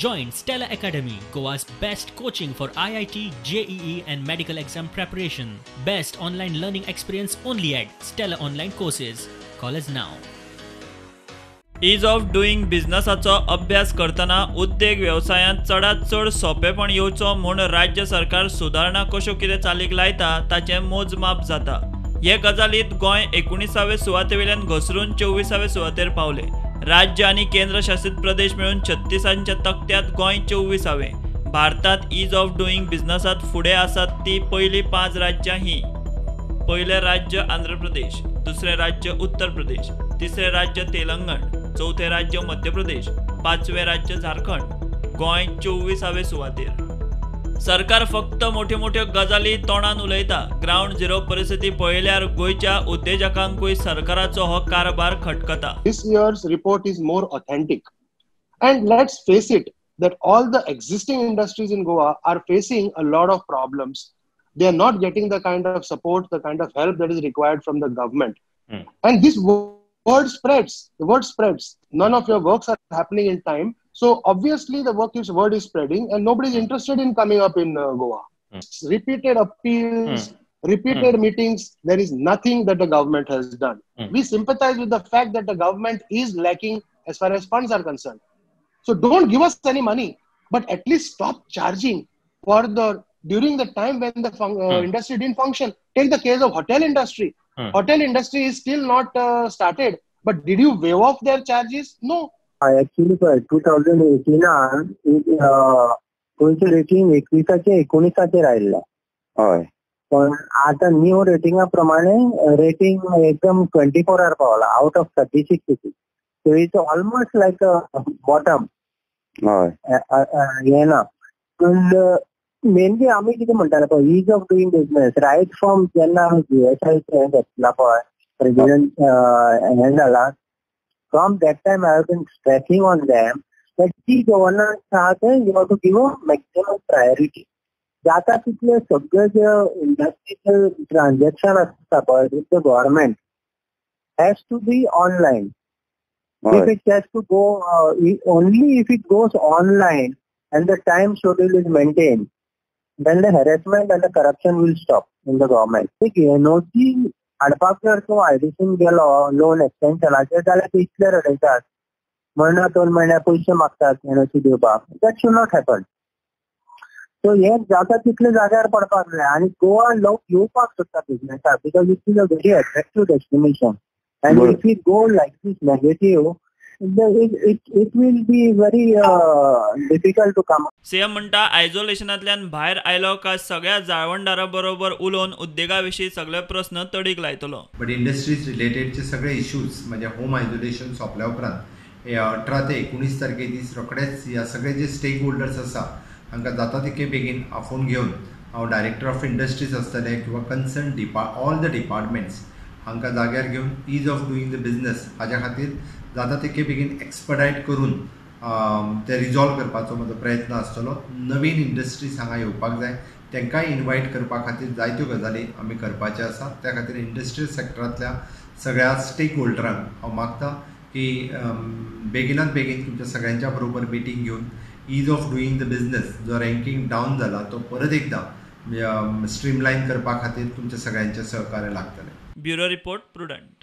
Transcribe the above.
Join Stella Academy, Goa's best coaching for IIT, JEE and medical exam preparation. Best online learning experience only at Stella Online Courses. Call us now. Ease of doing बिझनेसाचो अभ्यास करतना उद्देग व्यवसायांत चडांत चड सोंपेपण येवचो म्हूण राज्य सरकार सुदारणा कश्यो कितें चालीक लायता ताचें मोजमाप जाता. हे गजालींत गोंय 19व्या सुवातेवेल्यान घसरून 24व्या सुवातेर पावले. राज्य आनी केंद्र शासित प्रदेश मेळून 36च्या तक्त्यात गोंय 24वें. भारतात ईज ऑफ डुईंग बिझनेसांत फुडें आसात ती पयलीं 5 राज्यां ही. पयलें राज्य आंध्र प्रदेश, दुसरें राज्य उत्तर प्रदेश, तिसरें राज्य तेलंगण, चौथे राज्य मध्य प्रदेश, 5वें राज्य झारखंड. गोंय 24व्या सुवातेर. सरकार फक्त मोठ्यो गजाली तोंडान उलयता. ग्राउंड झिरो परिस्थिती पळयल्यार गोंयच्या उद्देजकांकूय सरकाराचो हो कारभार खटकता. This year's report is more authentic. And let's face it, that all the existing industries in Goa are facing a lot of problems. They are not getting the kind of support, the kind of help that is required from the government. And this word spreads. The word spreads. None of your works are happening in time. So obviously the word is spreading and nobody is interested in coming up in Goa. Repeated appeals, repeated meetings, there is nothing that the government has done. We sympathize with the fact that the government is lacking as far as funds are concerned. So don't give us any money, but at least stop charging for during the time when the industry didn't function. Take the case of hotel industry. Hotel industry is still not started, but did you waive off their charges? No. Actually, for 2018 गोंयचे rating 21चे 19चे राहिल्ले. हय, पण आता new रेटिंगा प्रमाणे rating एकदम 24 पावला out of 36 cities. So it's almost like a bottom. हय, हे ना. मेनली आमी कितें म्हणटाले पळय, ease of doing business right from जेन्ना GSIचे घेतला पळय, प्रेसिडेंट हे जाला. From that time, I have been stressing on them that the governance you have to give a maximum priority. Jata title सगळे जे industrial transaction असता पळय with the government has to be online. If it has to go only if it goes online and the time schedule is maintained, then the harassment and the corruption will stop in the government. NOC हाडपाक जर तूं आयडीसीन गेलो loan एक्सटेन्शनाचेर जाल्यार ते इतले रडयतात, म्हयनो 2 म्हयने पयशे मागतात एनओसी दिवपाक. That should not happen. So हे जाता तितले जाग्यार पडपाक जाय. आनी गोवा लोक येवपाक सोदता बिझनेसाक because it is a very attractive destination. And if you go like this negative, it will be very difficult to come. CM म्हणटा आयसोलेशनांतल्यान भायर आयलो काय सगळ्या जाळवणदारां बरोबर उलोवन उद्देगाविशीं सगळे प्रश्न तडीक लायतलो. बट इंडस्ट्रीज रिलेटेडचे सगळे इश्यूज म्हणजे होम आयसोलेशन सोंपल्या उपरांत 18 ते 19 तारखे दीस रोखडेच ह्या सगळे जे स्टेक होल्डर्स आसा हांकां जाता तितके बेगीन आफोवन घेवन हांव डायरेक्टर ऑफ इंडस्ट्रीज आसतले किंवा कन्सर्न ऑल द डिपार्टमेंट्स हांकां जाग्यार घेवन ईज ऑफ डुईंग द बिझनेस हाज्या खातीर जाता तितके बेगीन एक्सपर्टायट करून ते रिजॉल्व करपाचो म्हजो प्रयत्न आसतलो. नवीन इंडस्ट्रीज हांगा येवपाक जाय, तांकांय इन्वायट करपा खातीर जायत्यो गजाली आमी करपाचे आसा. त्या खातीर इंडस्ट्रियल सेक्टरांतल्या सगळ्या स्टेक होल्डरांक हांव मागता की बेगिनात बेगीन तुमच्या सगळ्यांच्या बरोबर मिटींग घेवन ईज ऑफ डुईंग द बिझनेस जो रँकींग डावन जाला तो परत एकदा स्ट्रीमलायन करपा खातीर तुमच्या सगळ्यांचें सहकार्य लागतलें. Bureau report, prudent.